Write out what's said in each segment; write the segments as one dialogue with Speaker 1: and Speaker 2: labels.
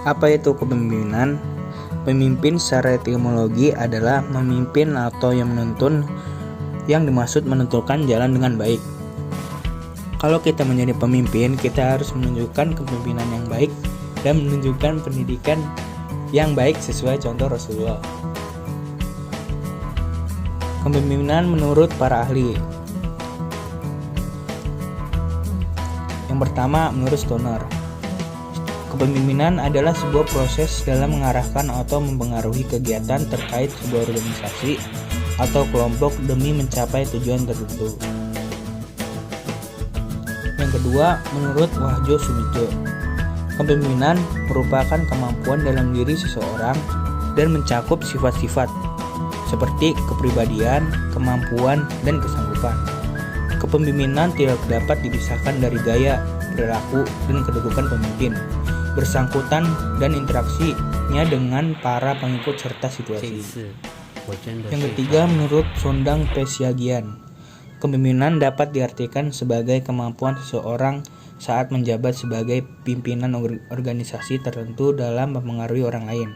Speaker 1: Apa itu kepemimpinan? Pemimpin secara etimologi adalah memimpin atau yang menuntun, yang dimaksud menentukan jalan dengan baik. Kalau kita menjadi pemimpin, kita harus menunjukkan kepemimpinan yang baik dan menunjukkan pendidikan yang baik sesuai contoh Rasulullah. Kepemimpinan menurut para ahli. Yang pertama, menurut Stoner, kepemimpinan adalah sebuah proses dalam mengarahkan atau mempengaruhi kegiatan terkait sebuah organisasi atau kelompok demi mencapai tujuan tertentu. Yang kedua, menurut Wahjo Sumito, kepemimpinan merupakan kemampuan dalam diri seseorang dan mencakup sifat-sifat seperti kepribadian, kemampuan, dan kesanggupan. Kepemimpinan tidak dapat dipisahkan dari gaya, perilaku, dan kedudukan pemimpin, bersangkutan dan interaksinya dengan para pengikut serta situasi. Yang ketiga, menurut Sondang Pesyagian, kepemimpinan dapat diartikan sebagai kemampuan seseorang saat menjabat sebagai pimpinan organisasi tertentu dalam mempengaruhi orang lain,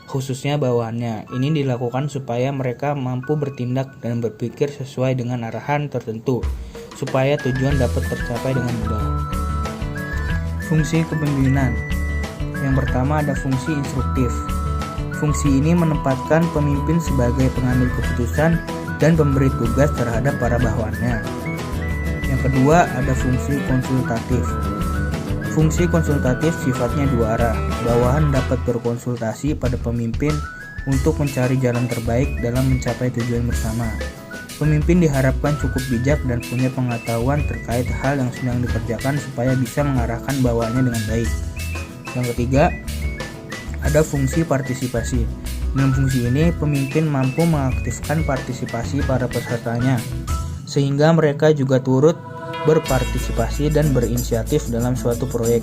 Speaker 1: khususnya bawahannya. Ini dilakukan supaya mereka mampu bertindak dan berpikir sesuai dengan arahan tertentu, supaya tujuan dapat tercapai dengan mudah. Fungsi kepemimpinan. Yang pertama ada fungsi instruktif. Fungsi ini menempatkan pemimpin sebagai pengambil keputusan dan pemberi tugas terhadap para bawahannya. Yang kedua ada fungsi konsultatif. Fungsi konsultatif sifatnya dua arah. Bawahan dapat berkonsultasi pada pemimpin untuk mencari jalan terbaik dalam mencapai tujuan bersama. Pemimpin diharapkan cukup bijak dan punya pengetahuan terkait hal yang sedang dikerjakan supaya bisa mengarahkan bawahannya dengan baik. Yang ketiga, ada fungsi partisipasi. Dalam fungsi ini, pemimpin mampu mengaktifkan partisipasi para pesertanya, sehingga mereka juga turut berpartisipasi dan berinisiatif dalam suatu proyek.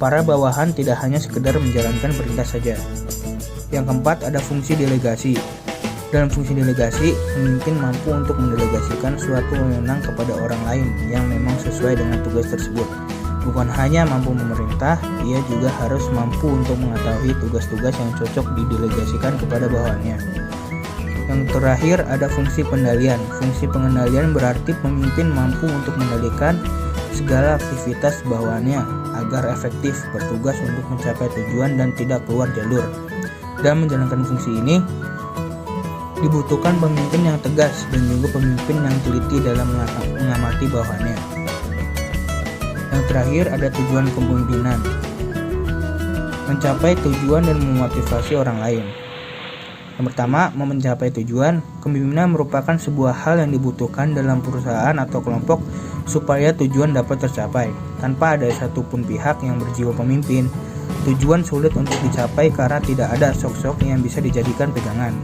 Speaker 1: Para bawahan tidak hanya sekedar menjalankan perintah saja. Yang keempat, ada fungsi delegasi. Dalam fungsi delegasi, pemimpin mampu untuk mendelegasikan suatu wewenang kepada orang lain yang memang sesuai dengan tugas tersebut. Bukan hanya mampu memerintah, ia juga harus mampu untuk mengetahui tugas-tugas yang cocok didelegasikan kepada bawahannya. Yang terakhir ada fungsi pendalian. Fungsi pengendalian berarti pemimpin mampu untuk mengendalikan segala aktivitas bawahannya agar efektif bertugas untuk mencapai tujuan dan tidak keluar jalur. Dalam menjalankan fungsi ini, dibutuhkan pemimpin yang tegas dan juga pemimpin yang teliti dalam mengamati bawahannya. Yang terakhir ada tujuan kepemimpinan. Mencapai tujuan dan memotivasi orang lain. Yang pertama, mencapai tujuan. Kepemimpinan merupakan sebuah hal yang dibutuhkan dalam perusahaan atau kelompok supaya tujuan dapat tercapai. Tanpa ada satupun pihak yang berjiwa pemimpin, tujuan sulit untuk dicapai karena tidak ada sosok yang bisa dijadikan pegangan.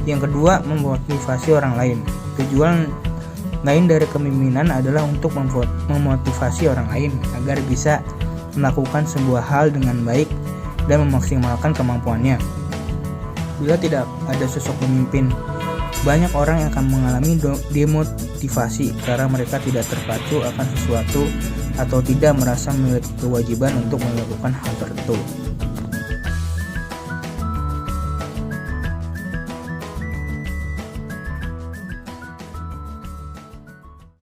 Speaker 1: Yang kedua, memotivasi orang lain. Tujuan lain dari kepemimpinan adalah untuk memotivasi orang lain agar bisa melakukan sebuah hal dengan baik dan memaksimalkan kemampuannya. Bila tidak ada sosok pemimpin, banyak orang yang akan mengalami demotivasi karena mereka tidak terpacu akan sesuatu atau tidak merasa memiliki kewajiban untuk melakukan hal tertentu.